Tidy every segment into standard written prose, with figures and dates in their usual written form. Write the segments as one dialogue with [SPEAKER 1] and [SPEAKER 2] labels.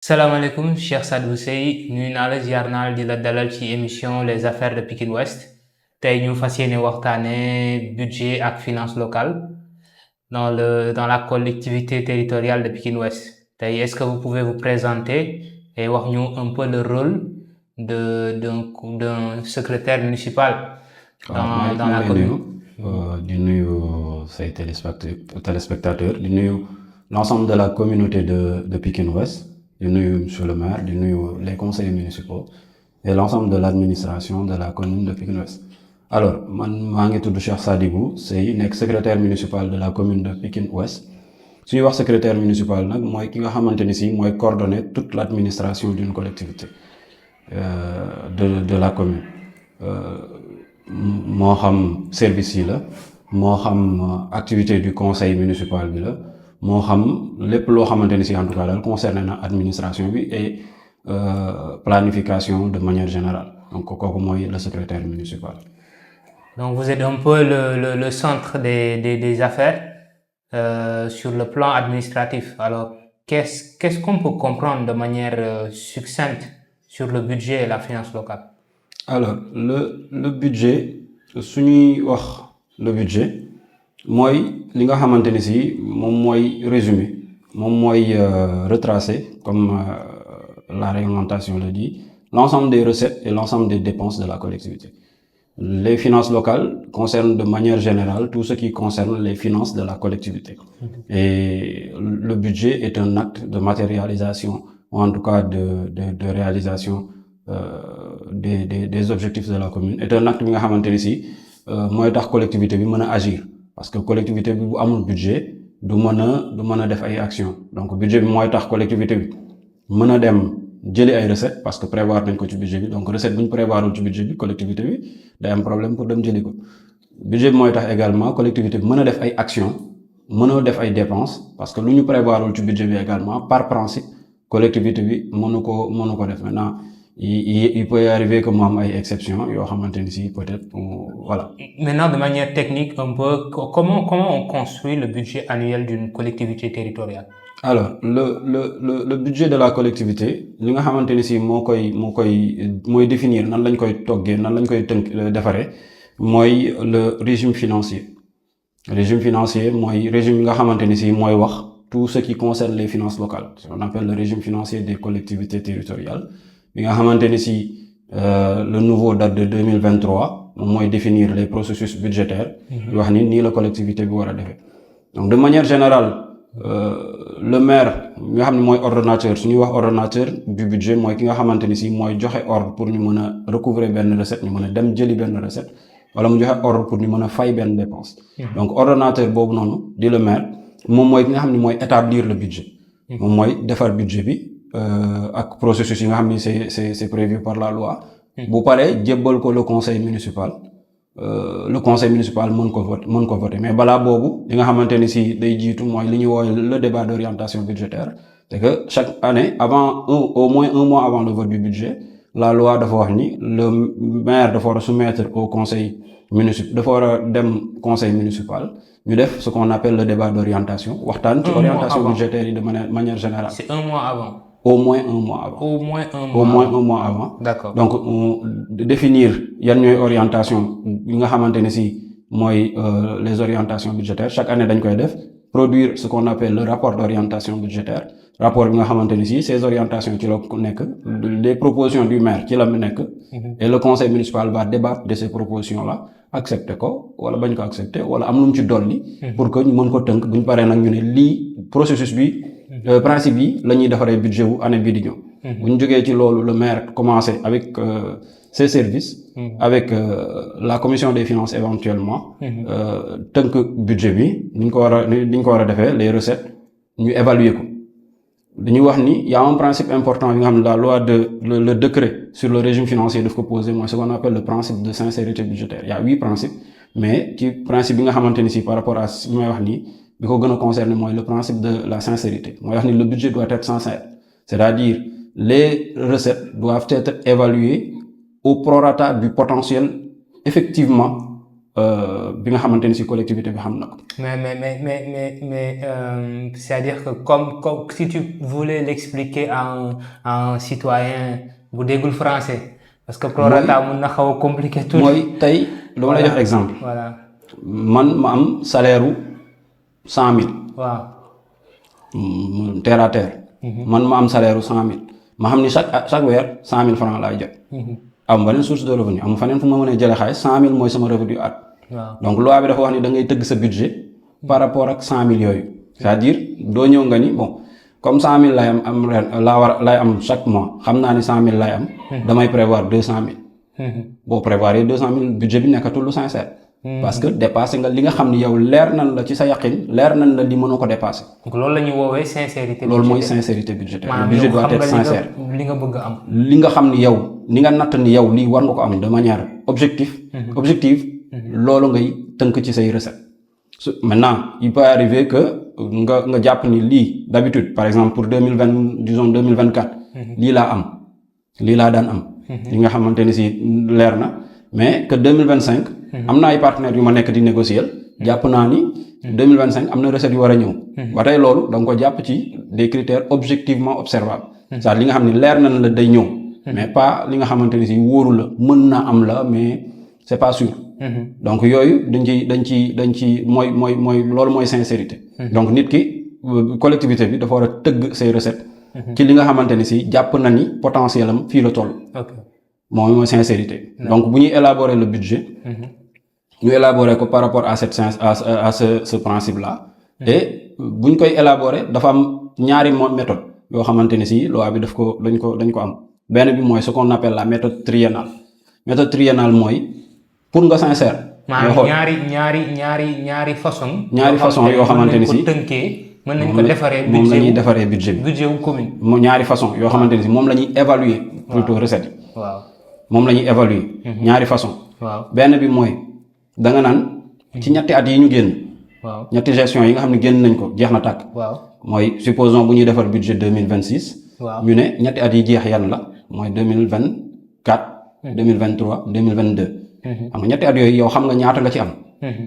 [SPEAKER 1] salaamaaleykum Cheikh Sadibou Seye nuyu naa la ziar naa la di la dalal ci émission les affaires de Pikine Ouest tey ñu fas yéene waxtaane budget ak finance locale dans la collectivité territoriale de Pikine Ouest tey est-ce que vous pouvez vous présenter et wax ñu un peu le rôle d'un secrétaire municipal dans la commune.
[SPEAKER 2] di nuyu say téléspectateurs di nuyu l'ensemble de la communauté de Pikine Ouest. di nuyu monsieur le maire di nuyu les conseillers municipaux et l'ensemble de l'administration de la commune de Pikine Ouest. Alors man maa ngi tudd Cheikh Sadibou Seye nekk secrétaire municipal de la commune de Pikine Ouest. su ñuy wax secrétaire municipal nag mooy ki nga xamante ni si mooy coordonner toute l'administration d'une collectivité de la commune. moo xam service yi la moo xam activité du conseil municipal bi la moo xam lépp loo xamante ni si en tout cas daal concerné na administration bi et planification de manière générale donc kooku mooy le secrétaire municipal.
[SPEAKER 1] Donc vous êtes un peu le centre des affaires sur le plan administratif. Alors qu'est-ce qu'on peut comprendre de manière succincte sur le budget et la finance locale?
[SPEAKER 2] Alors le budget su ñuy wax le budget mooy li nga xamante ni si moom mooy résumé moom mooy retracer comme la réglementation le dit l'ensemble des recettes et l'ensemble des dépenses de la collectivité. Les finances locales concernent de manière générale tout ce qui concerne les finances de la collectivité. Et le budget est un acte de matérialisation ou en tout cas de réalisation des objectifs de la commune est un acte bi nga xamante ni si mooy tax collectivité bi mën a agir parce que collectivité bi bu amul budget du mën a def ay actions donc budget bi mooy tax collectivité bi mën a dem jëli ay recettes parce que prévoir nañ ko ci budget bi donc recette bu ñu prévoirul ci budget bi collectivité bi day am problème pour dem jëli ko. Budget bi mooy tax également collectivité bi mën a def ay actions mën a def ay dépenses parce que lu ñu prévoirul ci budget bi également par principe collectivité bi mënu ko def maintenant. Il peut y arriver que mu am ay exceptions yoo xamante ni si peut-être voilà.
[SPEAKER 1] Maintenant de manière technique un peu comment on construit le budget annuel d'une collectivité territoriale?
[SPEAKER 2] Alors le budget de la collectivité li nga xamante ni si mooy définir nan lañ koy toggee nan lañ koy defaree mooy le régime financier. Régime financier mooy régime bi nga xamante ni si mooy wax tout ce qui concerne les finances locales. On appelle le régime financier des collectivités territoriales. bi nga xamante ni si le nouveau date de 2023 moom mooy définir les processus budgétaires di wax ni nii la collectivité bi war a defee donc de manière générale le maire nga xam ne mooy ordonnateur su ñuy wax ordonnateur du budget mooy ki nga xamante ni si mooy joxe ordre pour ñu mën a recouvrer benn recette ñu mën a dem jëli benn recette wala mu joxe ordre pour ñu mën a fay benn dépense donc ordonnateur boobu noonu di le maire moom mooy ki nga xam ne mooy établir le budget moom mooy defar budget bi ak processus yi nga xam ni c'est prévu par la loi. bu paree jébbal ko le conseil municipal mën ko voter mais balaa boobu li nga xamante ni si day jiitu mooy li ñuy woowe le débat d'orientation budgétaire c'est que chaque année au moins un mois avant le vote du budget la loi dafa wax ni le maire dafa war a soumettre au conseil municipal dafa war a dem conseil municipal ñu def ce qu'on appelle le débat d'orientation waxtaan ci orientation budgétaire yi de manière générale.
[SPEAKER 1] C'est un mois avant.
[SPEAKER 2] Au moins un mois avant.
[SPEAKER 1] Au moins un mois
[SPEAKER 2] avant.
[SPEAKER 1] D'accord.
[SPEAKER 2] Donc définir yan ñooy orientation yi nga xamante ne si mooy les orientations budgétaires chaque année dañ koy def produire ce qu'on appelle le rapport d'orientation budgétaire rapport bi nga xamante ne si ces orientations ci la nekk les propositions du maire ci la nekk. Et le conseil municipal va débattre de ces propositions là accepter ko wala bañ ko accepter wala am lu mu ci dolli. pour que ñu mën ko tënk bu ñu paree nag ñu ne lii processus bi. Principe yi la ñuy defaree budget wu année bii di ñëw. bu ñu jógee ci loolu le maire commencé avec ses services. avec la commission des finances éventuellement. tënk budget bi ni ñu ko war a defee les recettes ñu évaluer ko. dañuy wax ni y a un principe important bi nga xam ne la loi le décret sur le régime financier daf ko poser mooy ce qu'on appelle le principe de sincérité budgétaire. Il y a 8 principes mais ci principe bi nga xamante ni si par rapport à li may wax nii. bi ko gën a concerné mooy le principe de la sincérité mooy wax ni le budget doit être sincère c'est-à-dire les recettes doivent être évaluées au prorata du potentiel effectivement bi nga xamante ni si collectivité bi xam na ko.
[SPEAKER 1] Mais c'est-à-dire que comme si tu voulais l'expliquer à un citoyen bu déggul français. parce que prorata mun na xaw a compliqué tout.
[SPEAKER 2] mooy tey dama lay jox exemple.
[SPEAKER 1] voilà
[SPEAKER 2] man ma am salaire u 100 000.
[SPEAKER 1] waaw.
[SPEAKER 2] terre à terre. man ma am salaire u 100 000. ma xam ni chaque weer 100 000 francs laay jot. am beneen source de revenu am faneen fu ma mën a jëlee xaalis 100 000 mooy sama revenu at.
[SPEAKER 1] waaw
[SPEAKER 2] donc loi bi dafa wax ni da ngay tëgg sa budget par rapport ak 100 000 yooyu. c'est-à-dire doo ñëw nga ni bon comme 100 000 lay am ren lay am chaque mois xam naa ni 100 000 lay am. damay prévoir 200 000. boo prévoir 200 000 budget bi nekkatul lu sincère. parce que dépassé nga li nga xam ni yow leer nañ la ci sa yaqin leer nañ la li mënoo ko dépassé.
[SPEAKER 1] donc loolu la ñuy woowee sincérité.
[SPEAKER 2] loolu mooy sincérité budgétaire. le budget doit être sincère.
[SPEAKER 1] li nga bëgg am.
[SPEAKER 2] li nga xam ni yow ni nga natt ni yow lii war nga ko am de manière objective. loolu ngay tënk ci say recette. maintenant il peut arriver que nga jàpp ni lii d'habitude par exemple pour 2024. lii laa am lii laa daan am. li nga xamante ni si leer na mais que 2025. am na ay partenaires yu ma nekk di négocier. jàpp naa ni 2025 am na recette yu war a ñëw. ba tey loolu da nga ko jàpp ci des critères objectivement observables. c'est-à-dire li nga xam ni leer na la day ñëw. mais pas li nga xamante ni si wóoru la mën naa am la mais c'est pas sûr. donc yooyu dañ ci mooy loolu mooy sincérité. donc nit ki collectivité bi dafa war a tëgg say recettes. ci li nga xamante ni si jàpp na ni potentiel am fii la toll. mooy sincérité. donc bu ñuy élaborer le budget. ñu élaborer ko par rapport à ce principe là. et bu ñu koy élaborer dafa am ñaari méthode yoo xamante ni si loi bi dañ ko am. benn bi mooy ce qu'on appelle la méthode triennale. méthode triennale mooy pour nga sincère.
[SPEAKER 1] maanaam ñaari façon.
[SPEAKER 2] ñaari façon yoo xamante ni si
[SPEAKER 1] mën nañ ko defaree
[SPEAKER 2] moom la ñuy defaree budget bi.
[SPEAKER 1] budget wu commune.
[SPEAKER 2] moom ñaari façon yoo xamante ni si moom la ñuy évaluer. plutôt recette yi.
[SPEAKER 1] waaw
[SPEAKER 2] moom la ñuy évaluer. ñaari façon.
[SPEAKER 1] waaw
[SPEAKER 2] benn bi mooy da nga naan ci ñetti at yi ñu génn.
[SPEAKER 1] waaw
[SPEAKER 2] ñetti gestion yi nga xam ne génn nañ ko jeex na tàkk.
[SPEAKER 1] waaw
[SPEAKER 2] mooy supposons bu ñuy defar budget 2026.
[SPEAKER 1] waaw
[SPEAKER 2] ñu ne ñetti at yi jeex yan la mooy 2024. 2023 2022. xam nga ñetti at yooyu yow xam nga ñaata nga ci am.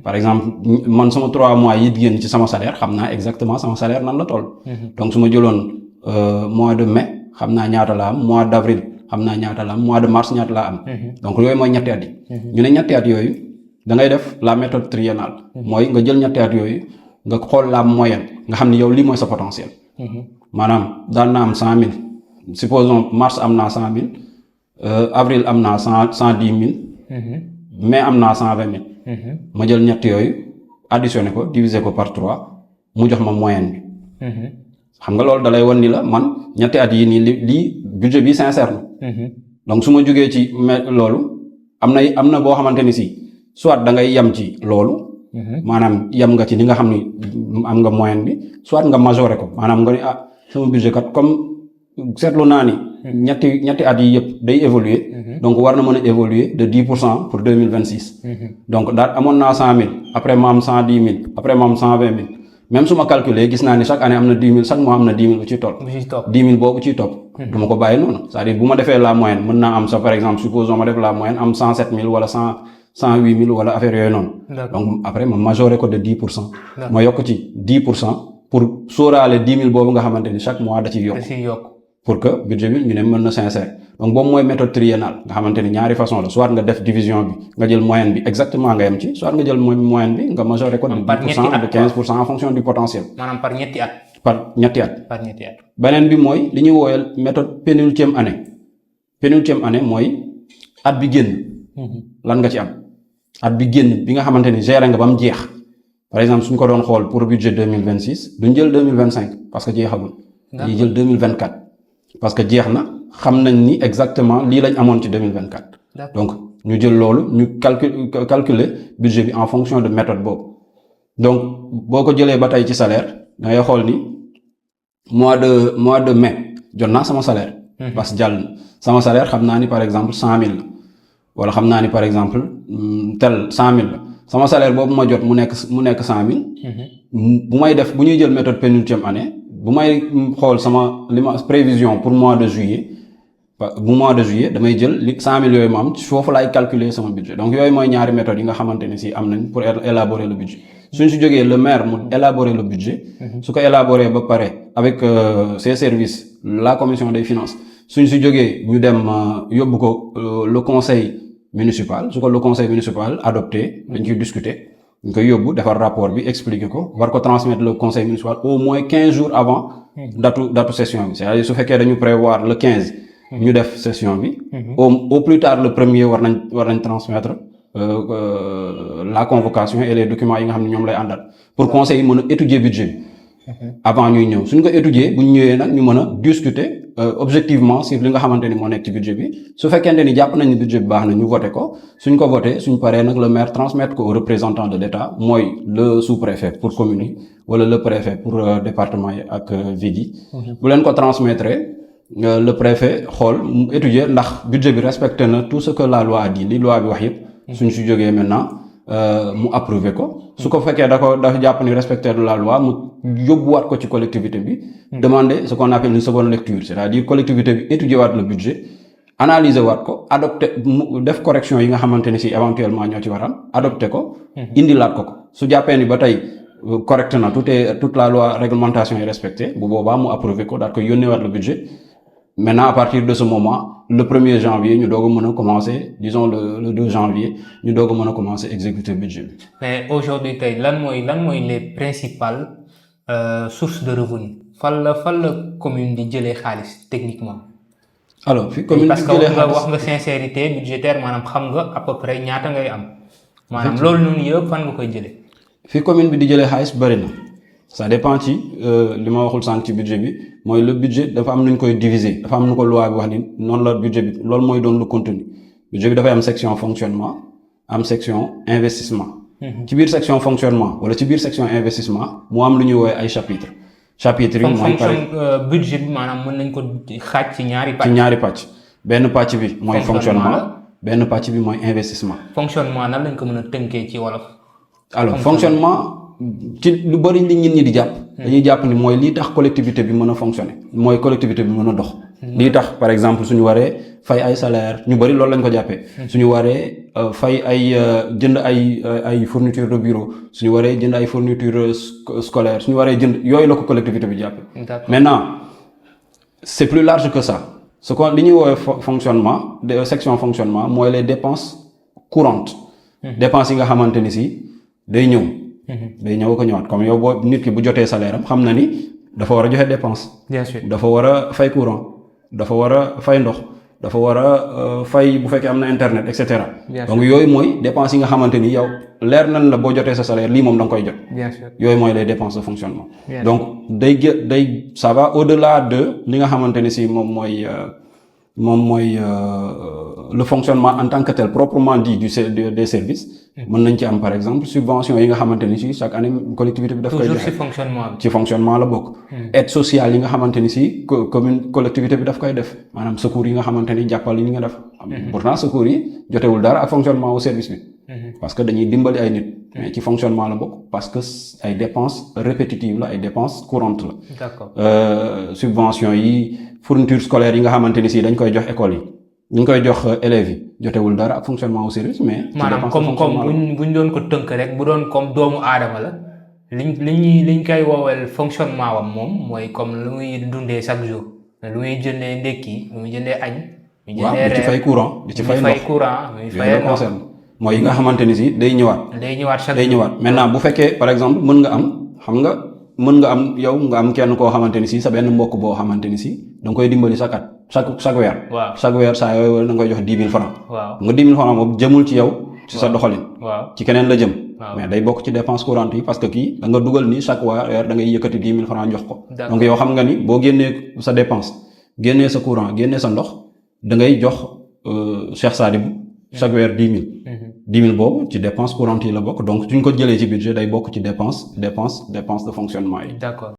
[SPEAKER 2] par exemple man sama 3 mois yi génn ci sama salaire xam naa exactement sama salaire nan la toll. donc su ma jëloon mois de mai xam naa ñaata la am mois d'avril xam naa ñaata la am mois de mars ñaata laa am. donc yooyu mooy ñetti at yi. ñu ne ñetti at yooyu da ngay def la méthode triennale. mooy nga jël ñetti at yooyu nga xool la moyenne nga xam ni yow lii mooy sa potentiel. maanaam daan na am 100 000 supposons mars am naa 100 000 avril am naa 110 000. mai am naa 120 000. ma jël ñett yooyu additionné ko diviser ko par 3 mu jox ma moyenne bi. xam nga loolu dalay wan ni la man ñetti at yi nii lii budget bi sincère na. donc su ma jógee ci loolu am na boo xamante ni si soit da ngay yem ci loolu. maanaam yem nga ci li nga xam ni am nga moyenne bi soit nga majoré ko maanaam nga ni sama budget kat comme seetlu naa ni. ñetti at yi yëpp day évoluer. donc war na mën a évoluer de 10% pour 2026. donc daal amoon naa 100 000 après ma am 110 000 après ma am 120 000 même su ma calculer gis naa ni chaque année am na 10 000 chaque mois am na 10 000 bu ciy topp. 10 000 boobu ciy topp. du ma ko bàyyi noonu c'est-à-dire bu ma defee la moyenne mën naa am sa par exemple supposons ma def la moyenne am 107 000 wala 108 000 wala affaire yooyu noonu. donc après ma majoré ko de 10%. ma yokk ci 10% pour sóoraale 10 000 boobu nga xamante ni chaque mois da ciy yokk. pour que budget bi ñu ne mën na sincère donc boobu mooy méthode triennale nga xamante ni ñaari façon la soit nga def division bi nga jël moyenne bi exactement nga yem ci soit nga jël moyenne bi nga majoré ko de 10% de 15% en fonction du potentiel.
[SPEAKER 1] maanaam par ñetti at.
[SPEAKER 2] par ñetti at. beneen bi mooy li ñuy woowee méthode pénultième année. pénultième année mooy at bi génn. lan nga ci am. at bi génn bi nga xamante ni géré nga ba mu jeex par exemple suñ ko doon xool pour budget 2026 duñ jël 2025 parce que jeexagul. dañuy jël 2024. parce que jeex na xam nañ ni exactement lii lañ amoon ci 2024. donc ñu jël loolu ñu calculer budget bi en fonction de méthode boobu donc boo ko jëlee ba tey ci salaire da ngay xool ni mois de mai jot naa sama salaire. parce que jàll na sama salaire xam naa ni par exemple 100 000 la wala xam naa ni par exemple tel 100 000 la sama salaire boobu ma jot mu nekk 100 000. bu may def bu ñuy jël méthode pénultième année. bu may xool sama prévision pour mois de juillet bu mois de juillet damay jël li 100 000 yooyu ma am foofu laay calculer sama budget donc yooyu mooy ñaari méthodes yi nga xamante ne si am nañ pour élaborer le budget suñ si jógee le maire mu élaborer le budget su ko élaborer ba pare avec ses services la commission des finances suñ si jógee ñu dem yóbbu ko le conseil municipal su ko le conseil municipal adopté dañ ciy discuter ñu koy yóbbu defar rapport bi expliquer ko war ko transmettre le conseil municipal au moins 15 jours avant datu session bi c'est-à-dire su fekkee dañu prévoir le 15 ñu def session bi au plus tard le premier war nañ transmettre la convocation et les documents yi nga xam ne ñoom lay àndal pour conseil yi mën a étudier budget bi avant ñuy ñëw suñ ko étudier bu ñu ñëwee nag ñu mën a discuter objectivement sur li nga xamante ni moo nekk ci budget bi su fekkente ni jàpp nañ ni budget bi baax na ñu voté ko suñ ko voté suñ paree nag le maire transmettre ko au représentant de l'État mooy le sous-préfet pour commune yi wala le préfet pour département yi ak ville yi bu leen ko transmettre le préfet xool mu étudier ndax budget bi respecté na tout ce que la loi a dit li loi bi wax yëpp suñ si jógee maintenant mu approuvé ko su ko fekkee dafa jàpp ni respecté de la loi mu yóbbuwaat ko ci collectivité bi demander ce qu'on appelle une seconde lecture c'est-à-dire collectivité bi étudier waat le budget analyser waat ko adopté def correction yi nga xamante ni si éventuellement ñoo ci waram adopté ko indilaat ko su jàppee ni ba tey correct na toute la loi réglementation est respectée bu boobaa mu approuvé ko daal ko yónneewaat le budget maintenant à partir de ce moment le 1er janvier ñu doog a mën a commencer disons le 2 janvier ñu doog a mën a commencer exécuter budget bi.
[SPEAKER 1] mais aujourd'hui tey lan mooy les principales sources de revenus fan la commune di jëlee xaalis techniquement.
[SPEAKER 2] alors fi commune di jëlee xaalis
[SPEAKER 1] parce que wax nga sincérité budgétaire maanaam xam nga à peu près ñaata ngay am. maanaam loolu noonu yëpp fan nga koy jëlee.
[SPEAKER 2] fi commune bi di jëlee xaalis bari na ça dépend ci li ma waxul sànq ci budget bi mooy le budget dafa am nu ñu koy diviser dafa am nu ko loi bi wax ni noonu la budget bi loolu mooy doon le contenu budget bi dafay am section fonctionnement am section investissement. ci biir section fonctionnement wala ci biir section investissement mu am lu ñuy woowee ay chapitres. chapitres yi mooy
[SPEAKER 1] budget bi maanaam mën nañ ko xaaj ci ñaari pàcc.
[SPEAKER 2] ci ñaari pàcc benn pàcc bi mooy fonctionnement benn pàcc bi mooy investissement.
[SPEAKER 1] fonctionnement nan lañ ko mën a tënkee ci wolof.
[SPEAKER 2] alors fonctionnement ci lu bari li nit ñi di jàpp. dañuy jàpp ni mooy lii tax collectivité bi mën a fonctionner mooy collectivité bi mën a dox. lii tax par exemple suñu waree fay ay salaire ñu bari loolu lañ ko jàppee. suñu waree fay ay jënd ay fourniture de bureau suñu waree jënd ay fourniture scolaire suñu waree jënd yooyu la ko collectivité bi jàppee. maintenant c'est plus large que ça ce qu'on li ñuy woowee fonctionnement de section fonctionnement mooy les dépenses courantes. dépenses yi nga xamante ni si day ñëw. day ñëw ko ñëwaat comme yow boo nit ki bu jotee salaire am xam na ni dafa war a joxe dépense.
[SPEAKER 1] bien sûr
[SPEAKER 2] dafa war a fay courant dafa war a fay ndox dafa war a fay bu fekkee am na internet et cetera. donc yooyu mooy dépenses yi nga xamante ni yow leer nañ la boo jotee sa salaire lii moom da nga koy jot.
[SPEAKER 1] bien sûr
[SPEAKER 2] yooyu mooy les dépenses de fonctionnement. donc day ça va au-delà de li nga xamante ni si moom mooy le fonctionnement en tant que tel proprement dit des services. mën nañ ci am par exemple subvention yi nga xamante ni si chaque année collectivité bi daf koy joxe.
[SPEAKER 1] toujours ci fonctionnement bi.
[SPEAKER 2] ci fonctionnement la bokk. aide sociale yi nga xamante ni si collectivité bi daf koy def maanaam secours yi nga xamante ni jàppal yi nga def. pourtant secours yi jotewul dara ak fonctionnement au service bi. parce que dañuy dimbali ay nit. mais ci fonctionnement la bokk parce que ay dépenses répétitives la ay dépenses courantes la.
[SPEAKER 1] d'accord
[SPEAKER 2] subvention yi fourniture scolaire yi nga xamante ni si dañ koy jox école yi. ñu koy jox élèves yi jotewul dara ak fonctionnement au service mais.
[SPEAKER 1] maanaam comme buñ doon ko tënk rek bu doon comme doomu aadama la liñ koy woowal fonctionnement wam moom mooy comme lu muy dundee chaque jour lu muy jëndee ndekki lu muy jëndee añ. lu muy jëndee
[SPEAKER 2] di ci fay courant di ci fay ndox
[SPEAKER 1] muy fay ndox
[SPEAKER 2] mooy yi nga xamante ni si day ñëwaat.
[SPEAKER 1] day ñëwaat chaque
[SPEAKER 2] day ñëwaat maintenant bu fekkee par exemple mën nga am yow nga am kenn koo xamante ni si sa benn mbokk boo xamante ni si da nga koy dimbali chaque at. chaque weer.
[SPEAKER 1] waaw
[SPEAKER 2] chaque weer saa yooyu da nga koy jox 10 000 francs.
[SPEAKER 1] waaw
[SPEAKER 2] nga 10 000 francs boobu jëmul ci yow. ci sa doxalin.
[SPEAKER 1] waaw
[SPEAKER 2] ci keneen la jëm.
[SPEAKER 1] waaw
[SPEAKER 2] mais day bokk ci dépenses courantes yi parce que kii da nga dugal ni chaque weer da ngay yëkkati 10 000 francs jox ko. donc yow xam nga ni boo génnee sa dépense génnee sa courant génnee sa ndox da ngay jox Cheikh Sadibou chaque weer 10 000. 10 000 boobu ci dépenses courantes yi la bokk donc suñ ko jëlee ci budget day bokk ci dépenses de fonctionnement yi.
[SPEAKER 1] d'accord.